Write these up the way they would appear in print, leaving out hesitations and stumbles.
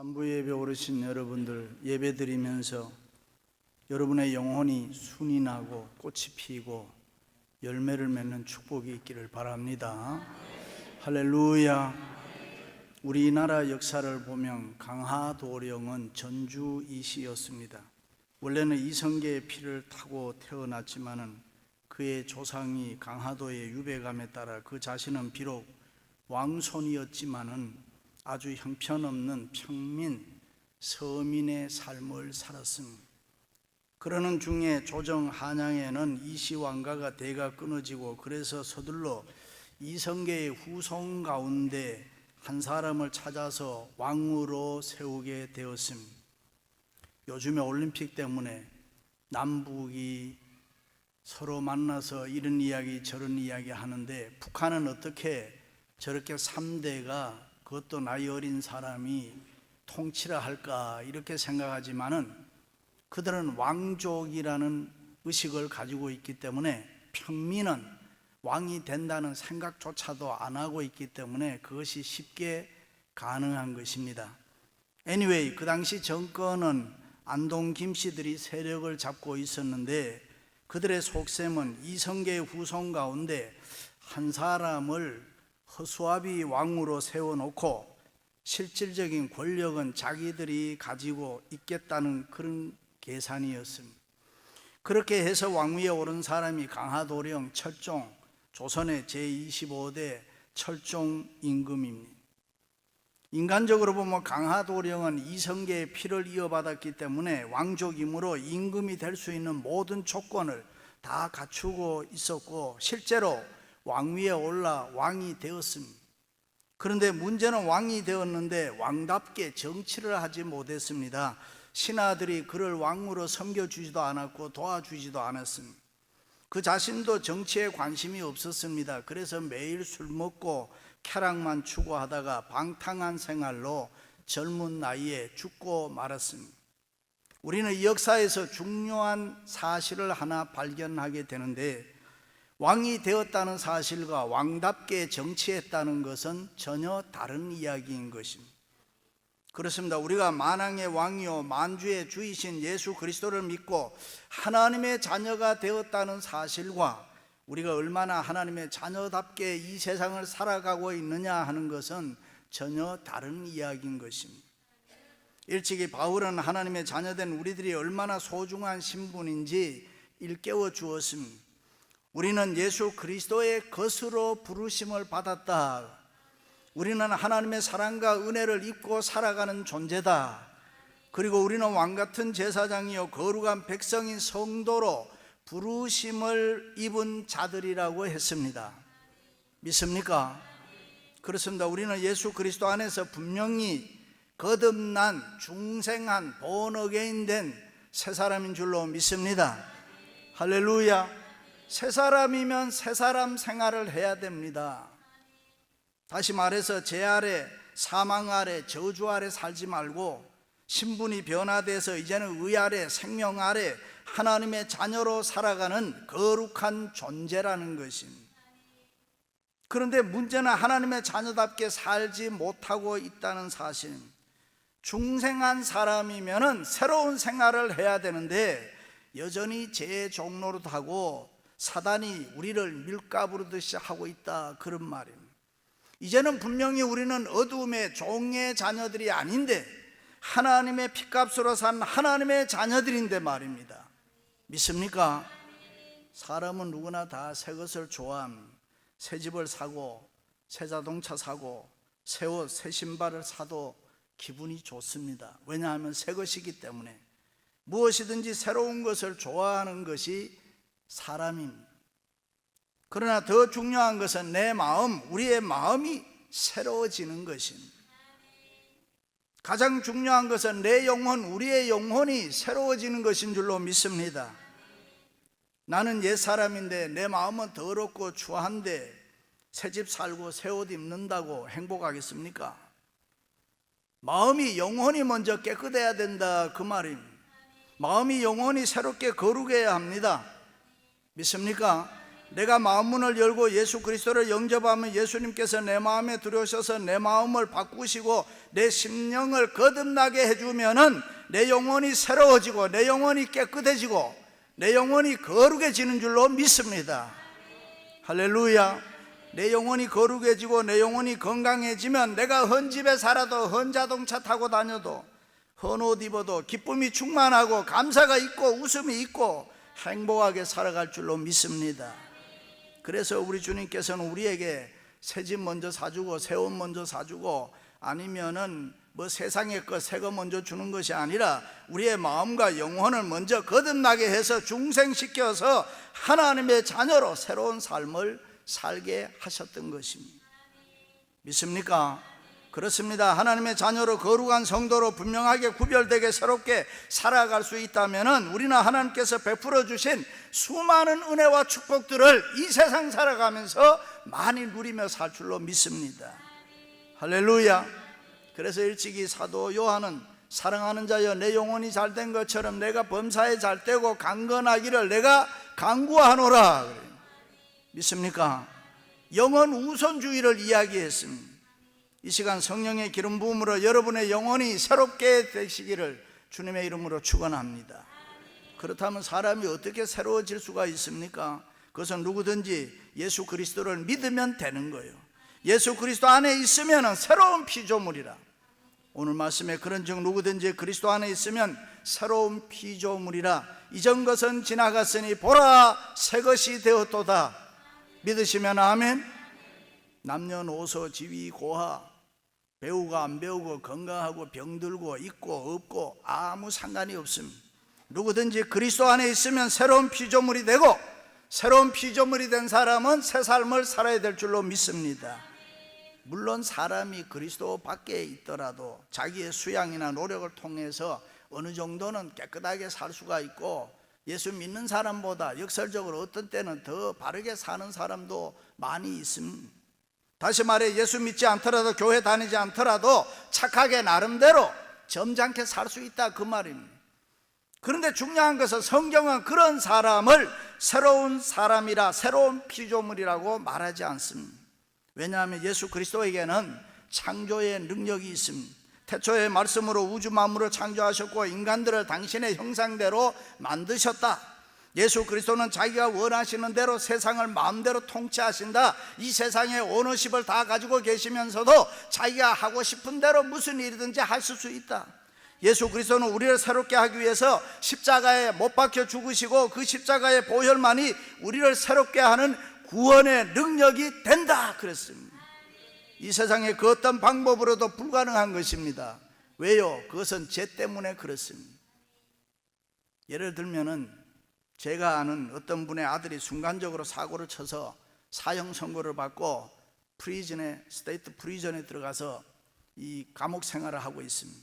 산부 예배 오르신 여러분들 예배 드리면서 여러분의 영혼이 순이 나고 꽃이 피고 열매를 맺는 축복이 있기를 바랍니다. 할렐루야. 우리나라 역사를 보면 강하도령은 전주 이씨였습니다. 원래는 이성계의 피를 타고 태어났지만은 그의 조상이 강하도의 유배감에 따라 그 자신은 비록 왕손이었지만은 아주 형편없는 평민, 서민의 삶을 살았습니다. 그러는 중에 조정 한양에는 이씨 왕가가 대가 끊어지고 그래서 서둘러 이성계의 후손 가운데 한 사람을 찾아서 왕으로 세우게 되었습니다. 요즘에 올림픽 때문에 남북이 서로 만나서 이런 이야기 저런 이야기 하는데 북한은 어떻게 저렇게 3대가 그것도 나이 어린 사람이 통치를 할까 이렇게 생각하지만은 그들은 왕족이라는 의식을 가지고 있기 때문에 평민은 왕이 된다는 생각조차도 안 하고 있기 때문에 그것이 쉽게 가능한 것입니다. Anyway, 그 당시 정권은 안동 김씨들이 세력을 잡고 있었는데 그들의 속셈은 이성계의 후손 가운데 한 사람을 허수아비 왕으로 세워놓고 실질적인 권력은 자기들이 가지고 있겠다는 그런 계산이었습니다. 그렇게 해서 왕위에 오른 사람이 강하도령 철종, 조선의 제25대 철종 임금입니다. 인간적으로 보면 강하도령은 이성계의 피를 이어받았기 때문에 왕족이므로 임금이 될 수 있는 모든 조건을 다 갖추고 있었고 실제로 왕위에 올라 왕이 되었습니다. 그런데 문제는 왕이 되었는데 왕답게 정치를 하지 못했습니다. 신하들이 그를 왕으로 섬겨주지도 않았고 도와주지도 않았습니다. 그 자신도 정치에 관심이 없었습니다. 그래서 매일 술 먹고 쾌락만 추구하다가 방탕한 생활로 젊은 나이에 죽고 말았습니다. 우리는 이 역사에서 중요한 사실을 하나 발견하게 되는데 왕이 되었다는 사실과 왕답게 정치했다는 것은 전혀 다른 이야기인 것입니다. 그렇습니다. 우리가 만왕의 왕이요 만주의 주이신 예수 그리스도를 믿고 하나님의 자녀가 되었다는 사실과 우리가 얼마나 하나님의 자녀답게 이 세상을 살아가고 있느냐 하는 것은 전혀 다른 이야기인 것입니다. 일찍이 바울은 하나님의 자녀된 우리들이 얼마나 소중한 신분인지 일깨워 주었습니다. 우리는 예수 그리스도의 것으로 부르심을 받았다. 우리는 하나님의 사랑과 은혜를 입고 살아가는 존재다. 그리고 우리는 왕같은 제사장이요 거룩한 백성인 성도로 부르심을 입은 자들이라고 했습니다. 믿습니까? 그렇습니다. 우리는 예수 그리스도 안에서 분명히 거듭난 중생한 본어게인 된 새 사람인 줄로 믿습니다. 할렐루야. 새 사람이면 새 사람 생활을 해야 됩니다. 다시 말해서 죄 아래, 사망 아래, 저주 아래 살지 말고 신분이 변화돼서 이제는 의 아래, 생명 아래 하나님의 자녀로 살아가는 거룩한 존재라는 것입니다. 그런데 문제는 하나님의 자녀답게 살지 못하고 있다는 사실입니다. 중생한 사람이면 새로운 생활을 해야 되는데 여전히 죄의 종로로 타고 사단이 우리를 밀가부르듯이 하고 있다, 그런 말입니다. 이제는 분명히 우리는 어두움의 종의 자녀들이 아닌데 하나님의 핏값으로 산 하나님의 자녀들인데 말입니다. 믿습니까? 사람은 누구나 다 새 것을 좋아합니다. 새 집을 사고 새 자동차 사고 새 옷, 새 신발을 사도 기분이 좋습니다. 왜냐하면 새 것이기 때문에. 무엇이든지 새로운 것을 좋아하는 것이 사람입니다. 그러나 더 중요한 것은 내 마음, 우리의 마음이 새로워지는 것입니다. 가장 중요한 것은 내 영혼, 우리의 영혼이 새로워지는 것인 줄로 믿습니다. 나는 옛사람인데 내 마음은 더럽고 추한데 새 집 살고 새 옷 입는다고 행복하겠습니까? 마음이 영혼이 먼저 깨끗해야 된다, 그 말입니다. 마음이 영혼이 새롭게 거룩해야 합니다. 믿습니까? 내가 마음문을 열고 예수 그리스도를 영접하면 예수님께서 내 마음에 들어오셔서 내 마음을 바꾸시고 내 심령을 거듭나게 해주면은 내 영혼이 새로워지고 내 영혼이 깨끗해지고 내 영혼이 거룩해지는 줄로 믿습니다. 할렐루야. 내 영혼이 거룩해지고 내 영혼이 건강해지면 내가 헌 집에 살아도, 헌 자동차 타고 다녀도, 헌 옷 입어도 기쁨이 충만하고 감사가 있고 웃음이 있고 행복하게 살아갈 줄로 믿습니다. 그래서 우리 주님께서는 우리에게 새 집 먼저 사주고 새 옷 먼저 사주고 아니면은 뭐 세상의 것 새 거 먼저 주는 것이 아니라 우리의 마음과 영혼을 먼저 거듭나게 해서 중생시켜서 하나님의 자녀로 새로운 삶을 살게 하셨던 것입니다. 믿습니까? 그렇습니다. 하나님의 자녀로 거룩한 성도로 분명하게 구별되게 새롭게 살아갈 수 있다면 우리는 하나님께서 베풀어 주신 수많은 은혜와 축복들을 이 세상 살아가면서 많이 누리며 살 줄로 믿습니다. 할렐루야. 그래서 일찍이 사도 요한은 사랑하는 자여 내 영혼이 잘된 것처럼 내가 범사에 잘되고 강건하기를 내가 간구하노라. 믿습니까? 영혼 우선주의를 이야기했습니다. 이 시간 성령의 기름 부음으로 여러분의 영혼이 새롭게 되시기를 주님의 이름으로 축원합니다. 그렇다면 사람이 어떻게 새로워질 수가 있습니까? 그것은 누구든지 예수 그리스도를 믿으면 되는 거예요. 예수 그리스도 안에 있으면 새로운 피조물이라. 오늘 말씀에 그런즉 누구든지 그리스도 안에 있으면 새로운 피조물이라. 이전 것은 지나갔으니 보라 새 것이 되었도다. 믿으시면 아멘. 남녀노소 지위 고하 배우고 안 배우고 건강하고 병들고 있고 없고 아무 상관이 없습니다. 누구든지 그리스도 안에 있으면 새로운 피조물이 되고 새로운 피조물이 된 사람은 새 삶을 살아야 될 줄로 믿습니다. 물론 사람이 그리스도 밖에 있더라도 자기의 수양이나 노력을 통해서 어느 정도는 깨끗하게 살 수가 있고 예수 믿는 사람보다 역설적으로 어떤 때는 더 바르게 사는 사람도 많이 있습니다. 다시 말해 예수 믿지 않더라도 교회 다니지 않더라도 착하게 나름대로 점잖게 살 수 있다 그 말입니다. 그런데 중요한 것은 성경은 그런 사람을 새로운 사람이라 새로운 피조물이라고 말하지 않습니다. 왜냐하면 예수 그리스도에게는 창조의 능력이 있습니다. 태초의 말씀으로 우주 만물을 창조하셨고 인간들을 당신의 형상대로 만드셨다. 예수 그리스도는 자기가 원하시는 대로 세상을 마음대로 통치하신다. 이 세상의 오너십을 다 가지고 계시면서도 자기가 하고 싶은 대로 무슨 일이든지 하실 수 있다. 예수 그리스도는 우리를 새롭게 하기 위해서 십자가에 못 박혀 죽으시고 그 십자가의 보혈만이 우리를 새롭게 하는 구원의 능력이 된다 그랬습니다. 이 세상의 그 어떤 방법으로도 불가능한 것입니다. 왜요? 그것은 죄 때문에 그렇습니다. 예를 들면은 제가 아는 어떤 분의 아들이 순간적으로 사고를 쳐서 사형 선고를 받고 스테이트 프리즌에 들어가서 이 감옥 생활을 하고 있습니다.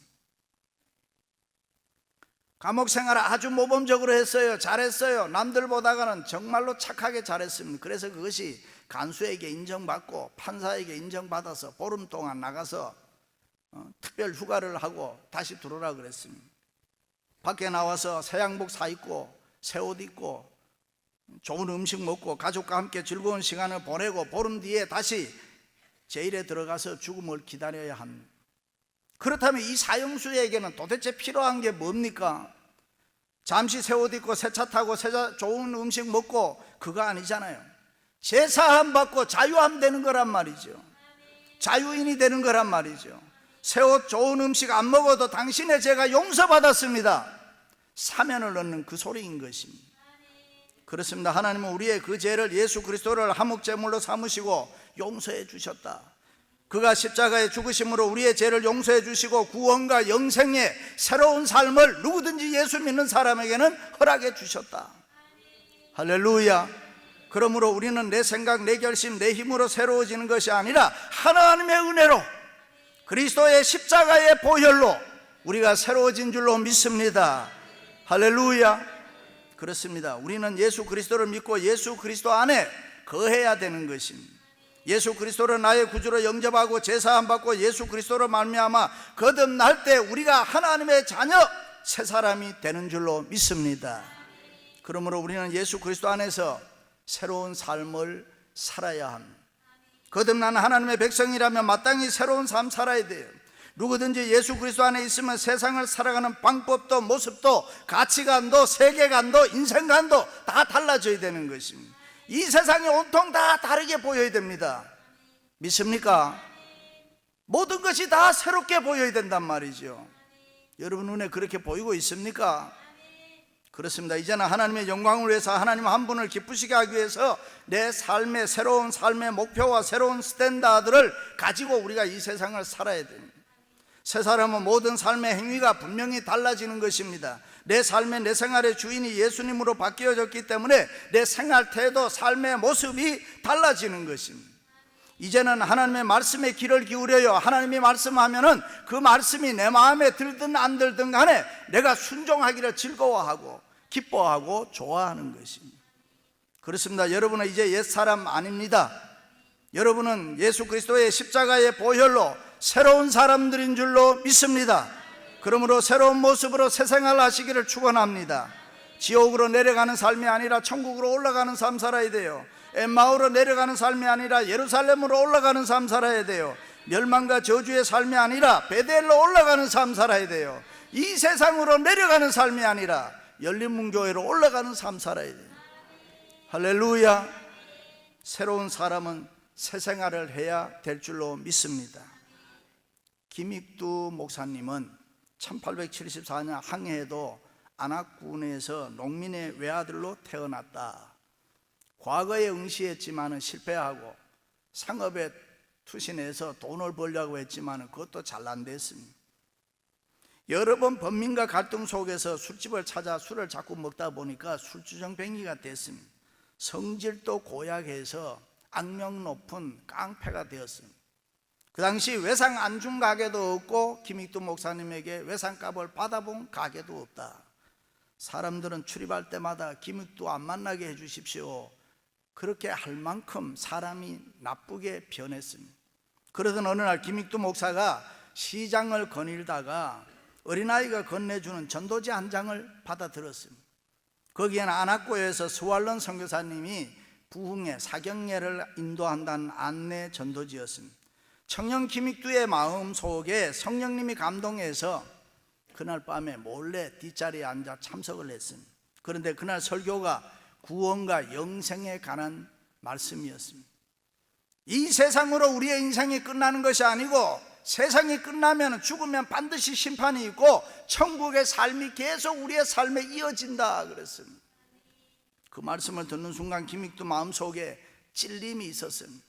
감옥 생활을 아주 모범적으로 했어요. 잘했어요. 남들보다는 정말로 착하게 잘했습니다. 그래서 그것이 간수에게 인정받고 판사에게 인정받아서 보름 동안 나가서 특별 휴가를 하고 다시 들어오라 그랬습니다. 밖에 나와서 새 양복 사 입고 새 옷 입고 좋은 음식 먹고 가족과 함께 즐거운 시간을 보내고 보름 뒤에 다시 제일에 들어가서 죽음을 기다려야 합니다. 그렇다면 이 사형수에게는 도대체 필요한 게 뭡니까? 잠시 새 옷 입고 새 차 타고 좋은 음식 먹고 그거 아니잖아요. 제사함 받고 자유함 되는 거란 말이죠. 자유인이 되는 거란 말이죠. 새 옷 좋은 음식 안 먹어도 당신의 죄가 용서받았습니다. 사면을 얻는 그 소리인 것입니다. 그렇습니다. 하나님은 우리의 그 죄를 예수 그리스도를 화목제물로 삼으시고 용서해 주셨다. 그가 십자가에 죽으심으로 우리의 죄를 용서해 주시고 구원과 영생의 새로운 삶을 누구든지 예수 믿는 사람에게는 허락해 주셨다. 할렐루야. 그러므로 우리는 내 생각, 내 결심, 내 힘으로 새로워지는 것이 아니라 하나님의 은혜로 그리스도의 십자가의 보혈로 우리가 새로워진 줄로 믿습니다. 할렐루야. 그렇습니다. 우리는 예수 그리스도를 믿고 예수 그리스도 안에 거해야 되는 것입니다. 예수 그리스도를 나의 구주로 영접하고 제사함 받고 예수 그리스도로 말미암아 거듭날 때 우리가 하나님의 자녀 새 사람이 되는 줄로 믿습니다. 그러므로 우리는 예수 그리스도 안에서 새로운 삶을 살아야 합니다. 거듭난 하나님의 백성이라면 마땅히 새로운 삶 살아야 돼요. 누구든지 예수 그리스도 안에 있으면 세상을 살아가는 방법도 모습도 가치관도 세계관도 인생관도 다 달라져야 되는 것입니다. 이 세상이 온통 다 다르게 보여야 됩니다. 믿습니까? 모든 것이 다 새롭게 보여야 된단 말이죠. 여러분 눈에 그렇게 보이고 있습니까? 그렇습니다. 이제는 하나님의 영광을 위해서 하나님 한 분을 기쁘시게 하기 위해서 내 삶의 새로운 삶의 목표와 새로운 스탠다드를 가지고 우리가 이 세상을 살아야 됩니다. 새 사람은 모든 삶의 행위가 분명히 달라지는 것입니다. 내 삶의 내 생활의 주인이 예수님으로 바뀌어졌기 때문에 내 생활 태도, 삶의 모습이 달라지는 것입니다. 이제는 하나님의 말씀에 귀를 기울여요. 하나님이 말씀하면은 그 말씀이 내 마음에 들든 안 들든 간에 내가 순종하기를 즐거워하고 기뻐하고 좋아하는 것입니다. 그렇습니다. 여러분은 이제 옛사람 아닙니다. 여러분은 예수 그리스도의 십자가의 보혈로 새로운 사람들인 줄로 믿습니다. 그러므로 새로운 모습으로 새 생활 하시기를 축원합니다. 지옥으로 내려가는 삶이 아니라 천국으로 올라가는 삶 살아야 돼요. 엠마오로 내려가는 삶이 아니라 예루살렘으로 올라가는 삶 살아야 돼요. 멸망과 저주의 삶이 아니라 베델로 올라가는 삶 살아야 돼요. 이 세상으로 내려가는 삶이 아니라 열린문교회로 올라가는 삶 살아야 돼요. 할렐루야. 새로운 사람은 새 생활을 해야 될 줄로 믿습니다. 김익두 목사님은 1874년 항해에도 안악군에서 농민의 외아들로 태어났다. 과거에 응시했지만 실패하고 상업에 투신해서 돈을 벌려고 했지만 그것도 잘 안 됐습니다. 여러 번 범민과 갈등 속에서 술집을 찾아 술을 자꾸 먹다 보니까 술주정뱅이가 됐습니다. 성질도 고약해서 악명 높은 깡패가 되었습니다. 그 당시 외상 안 준 가게도 없고 김익두 목사님에게 외상값을 받아본 가게도 없다. 사람들은 출입할 때마다 김익두 안 만나게 해주십시오, 그렇게 할 만큼 사람이 나쁘게 변했습니다. 그러던 어느 날 김익두 목사가 시장을 거닐다가 어린아이가 건네주는 전도지 한 장을 받아들었습니다. 거기에는 안악고에서 스왈런 선교사님이 부흥회 사경례를 인도한다는 안내 전도지였습니다. 청년 김익두의 마음 속에 성령님이 감동해서 그날 밤에 몰래 뒷자리에 앉아 참석을 했습니다. 그런데 그날 설교가 구원과 영생에 관한 말씀이었습니다. 이 세상으로 우리의 인생이 끝나는 것이 아니고 세상이 끝나면 죽으면 반드시 심판이 있고 천국의 삶이 계속 우리의 삶에 이어진다 그랬습니다. 그 말씀을 듣는 순간 김익두 마음속에 찔림이 있었습니다.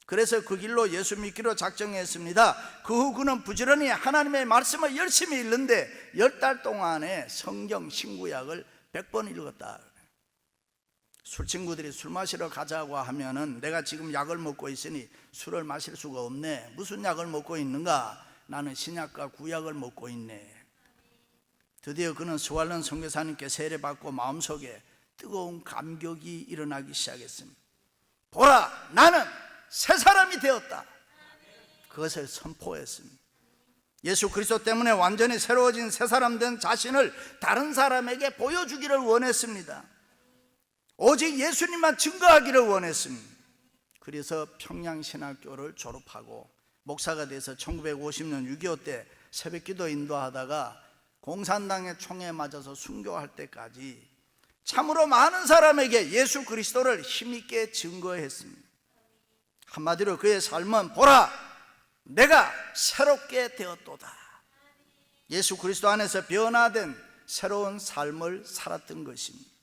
그래서 그 길로 예수 믿기로 작정했습니다. 그 후 그는 부지런히 하나님의 말씀을 열심히 읽는데 10달 동안에 성경 신구약을 100번 읽었다. 술친구들이 술 마시러 가자고 하면은 내가 지금 약을 먹고 있으니 술을 마실 수가 없네. 무슨 약을 먹고 있는가? 나는 신약과 구약을 먹고 있네. 드디어 그는 스왈런 선교사님께 세례받고 마음속에 뜨거운 감격이 일어나기 시작했습니다. 보라, 나는 새 사람이 되었다. 그것을 선포했습니다. 예수 그리스도 때문에 완전히 새로워진 새 사람 된 자신을 다른 사람에게 보여주기를 원했습니다. 오직 예수님만 증거하기를 원했습니다. 그래서 평양신학교를 졸업하고 목사가 돼서 1950년 6.25 때 새벽기도 인도하다가 공산당의 총에 맞아서 순교할 때까지 참으로 많은 사람에게 예수 그리스도를 힘있게 증거했습니다. 한마디로 그의 삶은 보라, 내가 새롭게 되었도다. 예수 그리스도 안에서 변화된 새로운 삶을 살았던 것입니다.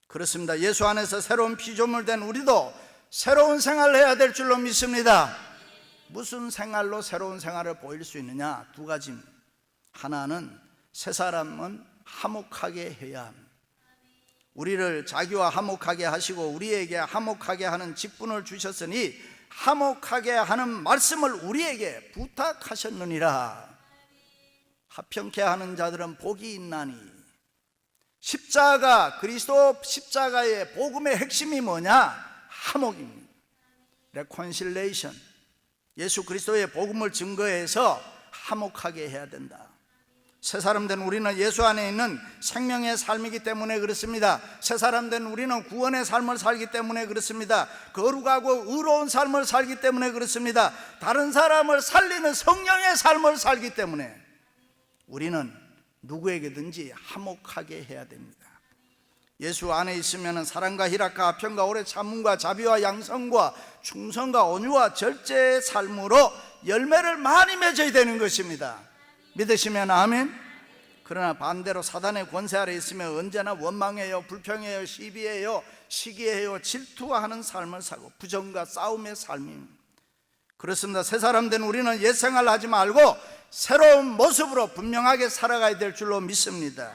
그렇습니다. 예수 안에서 새로운 피조물 된 우리도 새로운 생활을 해야 될 줄로 믿습니다. 무슨 생활로 새로운 생활을 보일 수 있느냐? 두 가지입니다. 하나는 새 사람은 화목하게 해야 합니다. 우리를 자기와 화목하게 하시고 우리에게 화목하게 하는 직분을 주셨으니 화목하게 하는 말씀을 우리에게 부탁하셨느니라. 화평케 하는 자들은 복이 있나니. 십자가, 그리스도 십자가의 복음의 핵심이 뭐냐? 화목입니다. 레콘실레이션. 예수 그리스도의 복음을 증거해서 화목하게 해야 된다. 새 사람 된 우리는 예수 안에 있는 생명의 삶이기 때문에 그렇습니다. 새 사람 된 우리는 구원의 삶을 살기 때문에 그렇습니다. 거룩하고 의로운 삶을 살기 때문에 그렇습니다. 다른 사람을 살리는 성령의 삶을 살기 때문에 우리는 누구에게든지 화목하게 해야 됩니다. 예수 안에 있으면 사랑과 희락과 화평과 오래 참음과 자비와 양성과 충성과 온유와 절제의 삶으로 열매를 많이 맺어야 되는 것입니다. 믿으시면 아멘. 그러나 반대로 사단의 권세 아래 있으면 언제나 원망해요, 불평해요, 시비해요, 시기해요, 질투하는 삶을 살고 부정과 싸움의 삶입니다. 그렇습니다. 새 사람 된 우리는 옛생활 하지 말고 새로운 모습으로 분명하게 살아가야 될 줄로 믿습니다.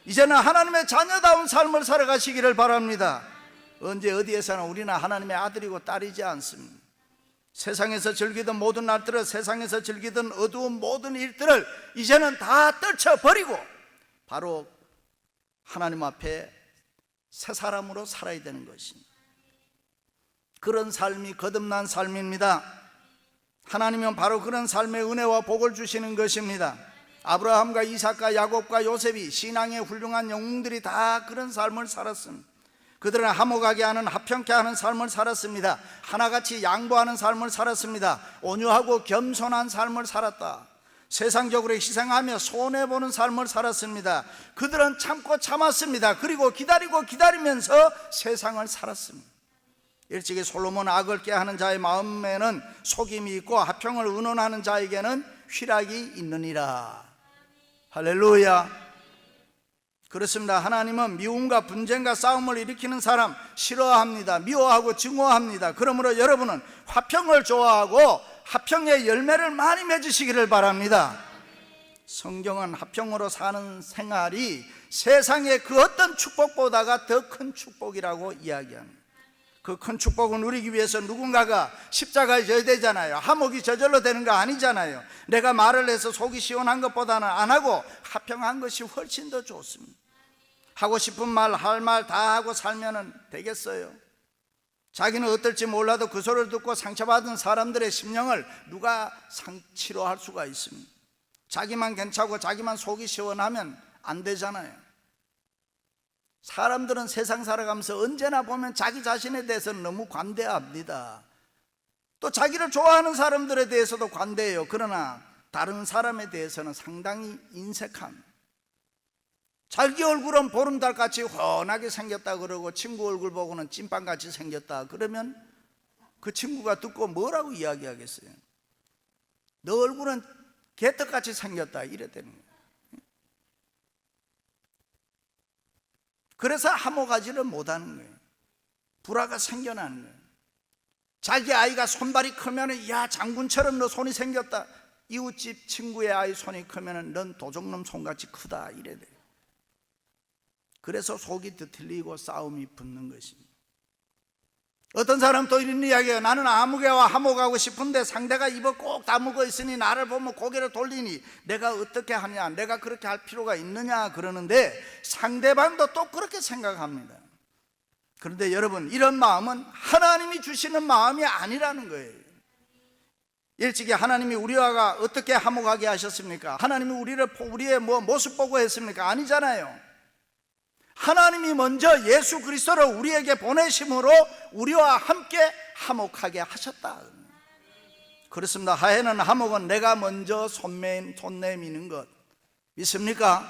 이제는 하나님의 자녀다운 삶을 살아가시기를 바랍니다. 언제 어디에서나 우리는 하나님의 아들이고 딸이지 않습니다. 세상에서 즐기던 모든 날들을, 세상에서 즐기던 어두운 모든 일들을 이제는 다 떨쳐버리고 바로 하나님 앞에 새 사람으로 살아야 되는 것입니다. 그런 삶이 거듭난 삶입니다. 하나님은 바로 그런 삶의 은혜와 복을 주시는 것입니다. 아브라함과 이삭과 야곱과 요셉이 신앙의 훌륭한 영웅들이 다 그런 삶을 살았습니다. 그들은 화목하게 하는, 화평케 하는 삶을 살았습니다. 하나같이 양보하는 삶을 살았습니다. 온유하고 겸손한 삶을 살았다. 세상적으로 희생하며 손해보는 삶을 살았습니다. 그들은 참고 참았습니다. 그리고 기다리고 기다리면서 세상을 살았습니다. 일찍이 솔로몬 악을 꾀하는 자의 마음에는 속임이 있고 화평을 의논하는 자에게는 휘락이 있느니라. 할렐루야. 그렇습니다. 하나님은 미움과 분쟁과 싸움을 일으키는 사람 싫어합니다. 미워하고 증오합니다. 그러므로 여러분은 화평을 좋아하고 화평의 열매를 많이 맺으시기를 바랍니다. 성경은 화평으로 사는 생활이 세상의 그 어떤 축복보다가 더 큰 축복이라고 이야기합니다. 그 큰 축복은 누리기 위해서 누군가가 십자가에 져야 되잖아요. 화목이 저절로 되는 거 아니잖아요. 내가 말을 해서 속이 시원한 것보다는 안 하고 화평한 것이 훨씬 더 좋습니다. 하고 싶은 말, 할 말 다 하고 살면 되겠어요? 자기는 어떨지 몰라도 그 소리를 듣고 상처받은 사람들의 심령을 누가 치료할 수가 있습니다. 자기만 괜찮고 자기만 속이 시원하면 안 되잖아요. 사람들은 세상 살아가면서 언제나 보면 자기 자신에 대해서는 너무 관대합니다. 또 자기를 좋아하는 사람들에 대해서도 관대해요. 그러나 다른 사람에 대해서는 상당히 인색합니다. 자기 얼굴은 보름달같이 훤하게 생겼다 그러고 친구 얼굴 보고는 찐빵같이 생겼다 그러면 그 친구가 듣고 뭐라고 이야기하겠어요? 너 얼굴은 개떡같이 생겼다 이래 되는 거예요. 그래서 화목하지를 못하는 거예요. 불화가 생겨나는 거예요. 자기 아이가 손발이 크면 야 장군처럼 너 손이 생겼다. 이웃집 친구의 아이 손이 크면 넌 도적놈 손같이 크다 이래 돼요. 그래서 속이 뒤틀리고 싸움이 붙는 것입니다. 어떤 사람은 또 이런 이야기해요. 나는 아무개와 화목하고 싶은데 상대가 입을 꼭 다물고 있으니 나를 보면 고개를 돌리니 내가 어떻게 하냐, 내가 그렇게 할 필요가 있느냐 그러는데 상대방도 또 그렇게 생각합니다. 그런데 여러분, 이런 마음은 하나님이 주시는 마음이 아니라는 거예요. 일찍이 하나님이 우리와 어떻게 화목하게 하셨습니까? 하나님이 우리의 모습 보고 했습니까? 아니잖아요. 하나님이 먼저 예수 그리스도를 우리에게 보내심으로 우리와 함께 화목하게 하셨다. 그렇습니다. 하에는 화목은 내가 먼저 손 내미는 것 믿습니까?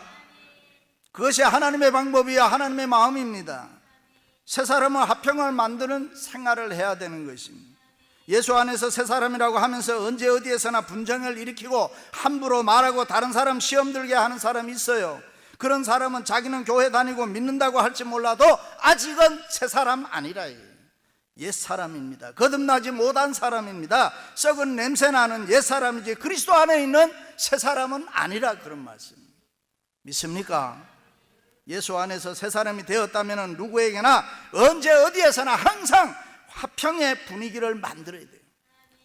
그것이 하나님의 방법이야 하나님의 마음입니다. 새 사람은 화평을 만드는 생활을 해야 되는 것입니다. 예수 안에서 새 사람이라고 하면서 언제 어디에서나 분쟁을 일으키고 함부로 말하고 다른 사람 시험 들게 하는 사람이 있어요. 그런 사람은 자기는 교회 다니고 믿는다고 할지 몰라도 아직은 새 사람 아니라 옛 사람입니다. 거듭나지 못한 사람입니다. 썩은 냄새나는 옛 사람이지 그리스도 안에 있는 새 사람은 아니라 그런 말씀 믿습니까? 예수 안에서 새 사람이 되었다면 누구에게나 언제 어디에서나 항상 화평의 분위기를 만들어야 돼요.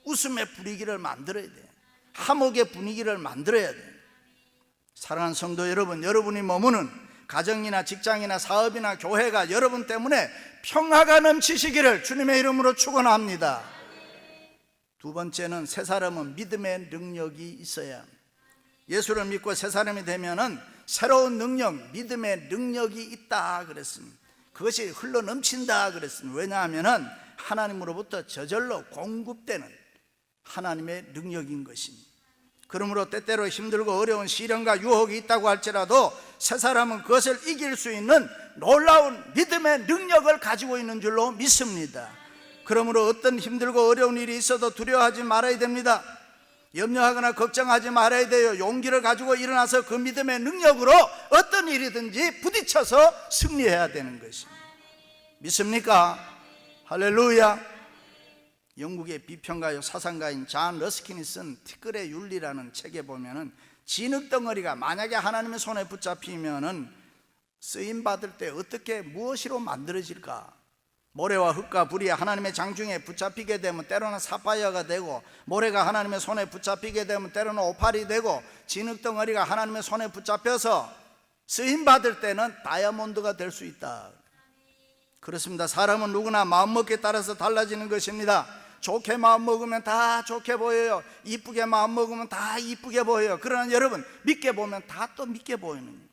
웃음의 분위기를 만들어야 돼요. 화목의 분위기를 만들어야 돼요. 사랑하는 성도 여러분, 여러분이 머무는 가정이나 직장이나 사업이나 교회가 여러분 때문에 평화가 넘치시기를 주님의 이름으로 축원합니다. 두 번째는 새 사람은 믿음의 능력이 있어야 합니다. 예수를 믿고 새 사람이 되면은 새로운 능력, 믿음의 능력이 있다 그랬습니다. 그것이 흘러 넘친다 그랬습니다. 왜냐하면은 하나님으로부터 저절로 공급되는 하나님의 능력인 것입니다. 그러므로 때때로 힘들고 어려운 시련과 유혹이 있다고 할지라도 새 사람은 그것을 이길 수 있는 놀라운 믿음의 능력을 가지고 있는 줄로 믿습니다. 그러므로 어떤 힘들고 어려운 일이 있어도 두려워하지 말아야 됩니다. 염려하거나 걱정하지 말아야 돼요. 용기를 가지고 일어나서 그 믿음의 능력으로 어떤 일이든지 부딪혀서 승리해야 되는 것입니다. 믿습니까? 할렐루야. 영국의 비평가요 사상가인 잔 러스킨이 쓴 티끌의 윤리라는 책에 보면은 진흙덩어리가 만약에 하나님의 손에 붙잡히면은 쓰임받을 때 어떻게 무엇으로 만들어질까? 모래와 흙과 불이 하나님의 장중에 붙잡히게 되면 때로는 사파이어가 되고, 모래가 하나님의 손에 붙잡히게 되면 때로는 오팔이 되고, 진흙덩어리가 하나님의 손에 붙잡혀서 쓰임받을 때는 다이아몬드가 될 수 있다. 그렇습니다. 사람은 누구나 마음먹기에 따라서 달라지는 것입니다. 좋게 마음먹으면 다 좋게 보여요. 이쁘게 마음먹으면 다 이쁘게 보여요. 그러나 여러분, 믿게 보면 다 또 믿게 보이는 거예요.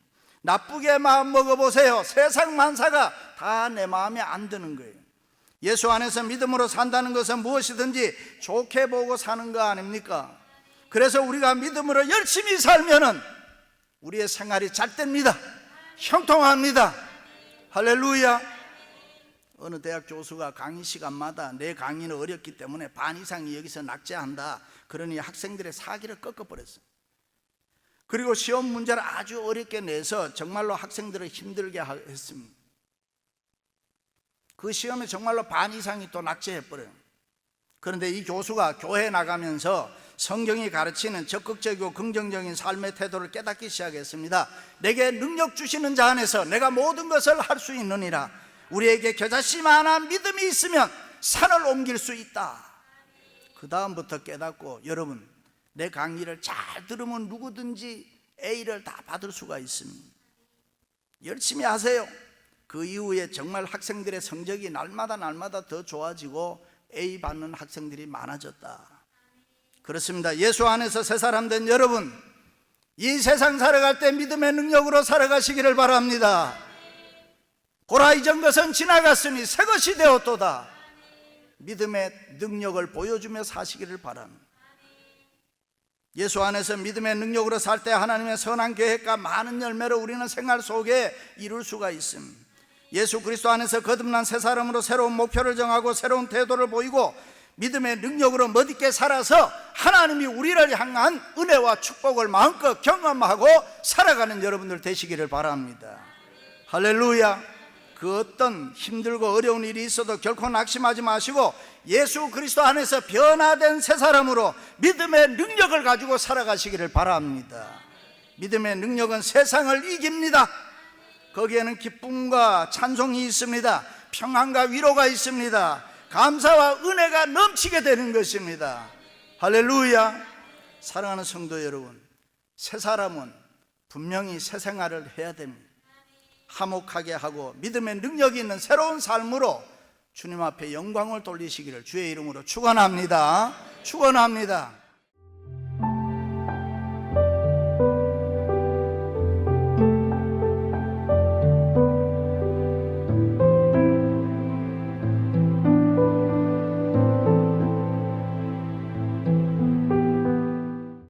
나쁘게 마음먹어보세요. 세상 만사가 다 내 마음에 안 드는 거예요. 예수 안에서 믿음으로 산다는 것은 무엇이든지 좋게 보고 사는 거 아닙니까? 그래서 우리가 믿음으로 열심히 살면은 우리의 생활이 잘 됩니다. 형통합니다. 할렐루야. 어느 대학 교수가 강의 시간마다 내 강의는 어렵기 때문에 반 이상이 여기서 낙제한다. 그러니 학생들의 사기를 꺾어버렸어요. 그리고 시험 문제를 아주 어렵게 내서 정말로 학생들을 힘들게 했습니다. 그 시험에 정말로 반 이상이 또 낙제해버려요. 그런데 이 교수가 교회에 나가면서 성경이 가르치는 적극적이고 긍정적인 삶의 태도를 깨닫기 시작했습니다. 내게 능력 주시는 자 안에서 내가 모든 것을 할 수 있느니라. 우리에게 겨자씨만한 믿음이 있으면 산을 옮길 수 있다. 그 다음부터 깨닫고, 여러분, 내 강의를 잘 들으면 누구든지 A를 다 받을 수가 있습니다. 열심히 하세요. 그 이후에 정말 학생들의 성적이 날마다 더 좋아지고 A 받는 학생들이 많아졌다. 그렇습니다. 예수 안에서 새 사람 된 여러분, 이 세상 살아갈 때 믿음의 능력으로 살아가시기를 바랍니다. 보라, 이전 것은 지나갔으니 새 것이 되었도다. 믿음의 능력을 보여주며 사시기를 바랍니다. 예수 안에서 믿음의 능력으로 살 때 하나님의 선한 계획과 많은 열매를 우리는 생활 속에 이룰 수가 있습니다. 예수 그리스도 안에서 거듭난 새 사람으로 새로운 목표를 정하고 새로운 태도를 보이고 믿음의 능력으로 멋있게 살아서 하나님이 우리를 향한 은혜와 축복을 마음껏 경험하고 살아가는 여러분들 되시기를 바랍니다. 할렐루야. 그 어떤 힘들고 어려운 일이 있어도 결코 낙심하지 마시고 예수 그리스도 안에서 변화된 새 사람으로 믿음의 능력을 가지고 살아가시기를 바랍니다. 믿음의 능력은 세상을 이깁니다. 거기에는 기쁨과 찬송이 있습니다. 평안과 위로가 있습니다. 감사와 은혜가 넘치게 되는 것입니다. 할렐루야. 사랑하는 성도 여러분, 새 사람은 분명히 새 생활을 해야 됩니다. 화목하게 하고 믿음의 능력이 있는 새로운 삶으로 주님 앞에 영광을 돌리시기를 주의 이름으로 축원합니다. 축원합니다.